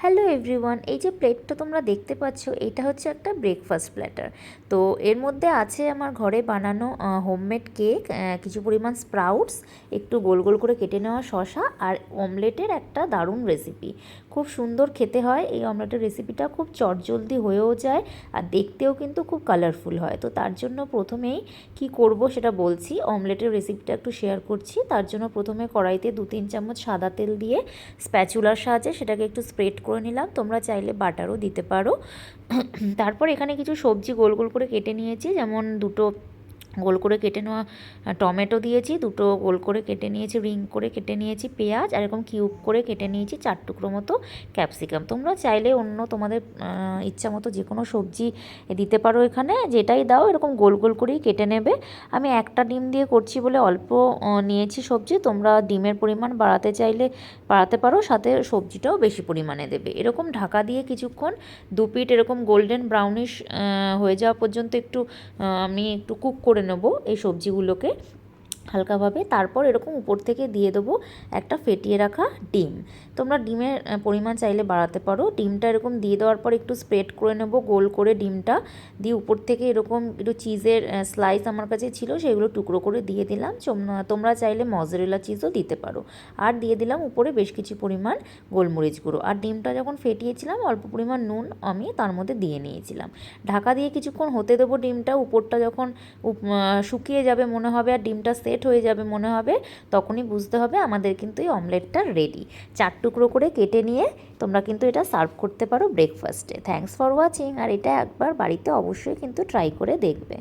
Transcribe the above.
Hello everyone, এই যে প্লেটটা তোমরা দেখতে পাচ্ছ এটা হচ্ছে একটা ব্রেকফাস্ট প্ল্যাটার। তো এর মধ্যে আছে আমার ঘরে বানানো হোমমেড কেক, কিছু পরিমাণ স্প্রাউটস, একটু গোল গোল করে কেটে নেওয়া শসা আর অমলেটের একটা দারুণ রেসিপি। খুব সুন্দর খেতে হয় এই অমলেটের রেসিপিটা, খুব চটজলদি হয়েও যায় আর দেখতেও কিন্তু খুব কালারফুল হয়। তো তার জন্য প্রথমেই কি করব সেটা বলছি, অমলেটের রেসিপিটা একটু শেয়ার করছি। তার জন্য প্রথমে কড়াইতে 2-3 চামচ সাদা তেল দিয়ে স্প্যাচুলার সাহায্যে সেটাকে একটু স্প্রেড করে নিলাম। তোমরা চাইলে বাটারও দিতে পারো। তারপর এখানে কিছু সবজি গোল গোল করে কেটে নিয়েছি, যেমন দুটো গোল করে কেটে নেওয়া টমেটো দিয়েছি, দুটো গোল করে কেটে নিয়েছি, রিং করে কেটে নিয়েছি পেঁয়াজ, আর এরকম কিউব করে কেটে নিয়েছি 4 টুকরো মতো ক্যাপসিকাম। তোমরা চাইলে অন্য তোমাদের ইচ্ছা মতো যে কোনো সবজি দিতে পারো, এখানে যেটাই দাও এরকম গোল গোল করেই কেটে নেবে। আমি একটা ডিম দিয়ে করছি বলে অল্প নিয়েছি সবজি, তোমরা ডিমের পরিমাণ বাড়াতে চাইলে বাড়াতে পারো, সাথে সবজিটাও বেশি পরিমাণে দেবে। এরকম ঢাকা দিয়ে কিছুক্ষণ দু পিঠ এরকম গোল্ডেন ব্রাউনিশ হয়ে যাওয়া পর্যন্ত একটু আমি একটু কুক করে নেব এই সবজিগুলোকে হালকাভাবে। তারপর এরকম উপর থেকে দিয়ে দেবো একটা ফেটিয়ে রাখা ডিম। তোমরা ডিমের পরিমাণ চাইলে বাড়াতে পারো। ডিমটা এরকম দিয়ে দেওয়ার পর একটু স্প্রেড করে নেব গোল করে ডিমটা দিয়ে, উপর থেকে এরকম একটু চিজের স্লাইস আমার কাছে ছিল সেগুলো টুকরো করে দিয়ে দিলাম। তোমরা চাইলে মজারেলা চিজও দিতে পারো। আর দিয়ে দিলাম উপরে বেশ কিছু পরিমাণ গোলমরিচ গুঁড়ো। আর ডিমটা যখন ফেটিয়েছিলাম অল্প পরিমাণ নুন আমি তার মধ্যে দিয়ে নিয়েছিলাম। ঢাকা দিয়ে কিছুক্ষণ হতে দেবো ডিমটা। উপরটা যখন শুকিয়ে যাবে মনে হবে আর ডিমটা সেট হয়ে যাবে মনে হবে, তখনই বুঝতে হবে আমাদের কিন্তু এই অমলেটটা রেডি। 4 টুকরো করে কেটে নিয়ে তোমরা কিন্তু এটা সার্ভ করতে পারো ব্রেকফাস্টে। থ্যাঙ্কস ফর ওয়াচিং, আর এটা একবার বাড়িতে অবশ্যই কিন্তু ট্রাই করে দেখবে।